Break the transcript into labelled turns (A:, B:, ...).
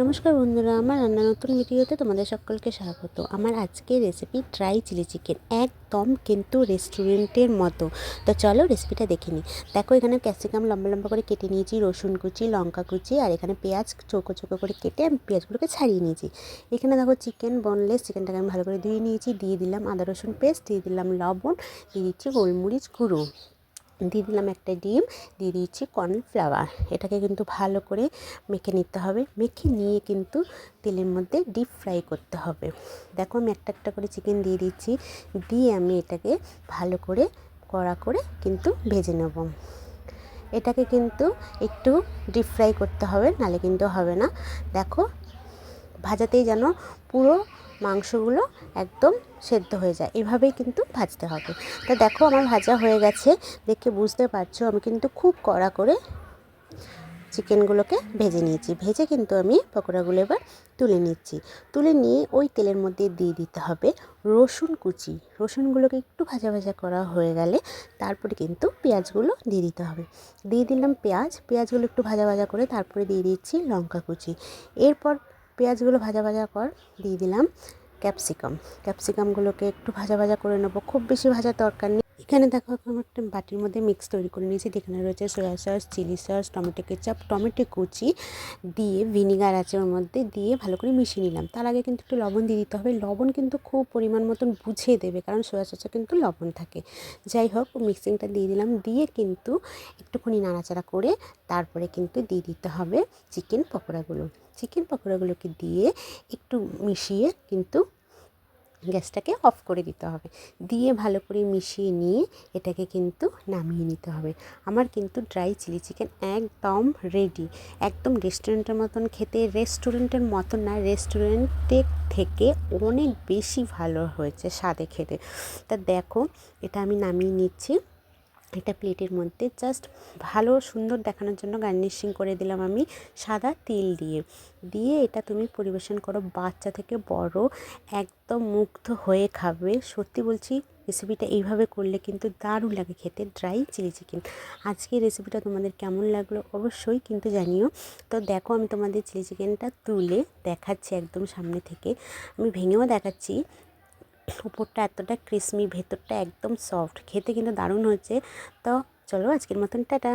A: নমস্কার বন্ধুরা, আমার রান্নার নতুন ভিডিওতে তোমাদের সকলকে স্বাগত। আমার আজকের রেসিপি ড্রাই চিলি চিকেন, একদম কিন্তু রেস্টুরেন্টের মতো। তো চলো রেসিপিটা দেখে নিই। দেখো, এখানে ক্যাপসিকাম লম্বা লম্বা করে কেটে নিয়েছি, রসুন কুচি, লঙ্কা কুচি, আর এখানে পেঁয়াজ চৌকো চৌকো করে কেটে আমি পেঁয়াজগুলোকে ছাড়িয়ে নিয়েছি। এখানে দেখো চিকেন বোনলেস, চিকেনটাকে আমি ভালো করে ধুয়ে নিয়েছি। দিয়ে দিলাম আদা রসুন পেস্ট, দিয়ে দিলাম লবণ, দিয়ে দিচ্ছি গোলমরিচ গুঁড়ো, দিয়ে দিলাম একটা ডিম, দিয়ে দিচ্ছি কর্নফ্লাওয়ার। এটাকে কিন্তু ভালো করে মেখে নিতে হবে। মেখে নিয়ে কিন্তু তেলের মধ্যে ডিপ ফ্রাই করতে হবে। দেখো, আমি একটা একটা করে চিকেন দিয়ে দিচ্ছি, দিয়ে আমি এটাকে ভালো করে কড়া করে কিন্তু ভেজে নেব। এটাকে কিন্তু একটু ডিপ ফ্রাই করতে হবে, নাহলে কিন্তু হবে না। দেখো, ভাজাতেই যেন পুরো মাংসগুলো একদম সেদ্ধ হয়ে যায়, এভাবেই কিন্তু ভাজতে হবে। তা দেখো, আমার ভাজা হয়ে গেছে, দেখে বুঝতে পারছো আমি কিন্তু খুব কড়া করে চিকেনগুলোকে ভেজে নিয়েছি। ভেজে কিন্তু আমি পকোড়াগুলো এবার তুলে নিচ্ছি। তুলে নিয়ে ওই তেলের মধ্যে দিয়ে দিতে হবে রসুন কুচি। রসুনগুলোকে একটু ভাজা ভাজা করা হয়ে গেলে তারপরে কিন্তু পেঁয়াজগুলো দিয়ে দিতে হবে। দিয়ে দিলাম পেঁয়াজগুলো একটু ভাজা ভাজা করে তারপরে দিয়ে দিচ্ছি লঙ্কা কুচি। এরপর পেঁয়াজগুলো ভাজা ভাজা দিয়ে দিলাম ক্যাপসিকামগুলোকে একটু ভাজা ভাজা করে নেবো, খুব বেশি ভাজার দরকার নেই। এখানে দেখো, আমি একটা বাটির মধ্যে মিক্স তৈরি করে নিয়েছি। এখানে রয়েছে soya sauce, chilli sauce, tomato ketchup, tomato কুচি, দিয়ে ভিনিগার আছে ওর মধ্যে, দিয়ে ভালো করে মিশিয়ে নিলাম। তার আগে কিন্তু একটু লবণ দিয়ে দিতে হবে। লবণ কিন্তু খুব পরিমাণ মতন বুঝিয়ে দেবে, কারণ সয়া সসে কিন্তু লবণ থাকে। যাই হোক, মিক্সিংটা দিয়ে দিলাম, দিয়ে কিন্তু একটুখানি নাড়াচাড়া করে তারপরে কিন্তু দিয়ে দিতে হবে চিকেন পকোড়াগুলোকে দিয়ে একটু মিশিয়ে কিন্তু গ্যাসটাকে অফ করে দিতে হবে। দিয়ে ভালো করে মিশিয়ে নিয়ে এটাকে কিন্তু নামিয়ে নিতে হবে। আমার কিন্তু ড্রাই চিলি চিকেন একদম রেডি। একদম রেস্টুরেন্টের মতন খেতে, রেস্টুরেন্টের মতন না, রেস্টুরেন্টের থেকে অনেক বেশি ভালো হয়েছে স্বাদে খেতে। তা দেখো, এটা আমি নামিয়ে নিচ্ছি একটা প্লেটের মধ্যে। জাস্ট ভালো সুন্দর দেখানোর জন্য গার্নিশিং করে দিলাম আমি সাদা তিল দিয়ে এটা তুমি পরিবেশন করো। বাচ্চা থেকে বড় একদম মুগ্ধ হয়ে খাবে। সত্যি বলছি, রেসিপিটা এইভাবে করলে কিন্তু দারুণ লাগে খেতে, ড্রাই চিলি চিকেন। আজকে রেসিপিটা তোমাদের কেমন লাগলো অবশ্যই কিন্তু জানিও। তো দেখো, আমি তোমাদের চিলি চিকেনটা তুলে দেখাচ্ছি একদম সামনে থেকে, আমি ভেঙেও দেখাচ্ছি। উপরটা এতটা ক্রিসমি, ভেতরটা একদম সফট, খেতে কিন্তু দারুণ হচ্ছে। তো চলো, আজকের মতন টাটা।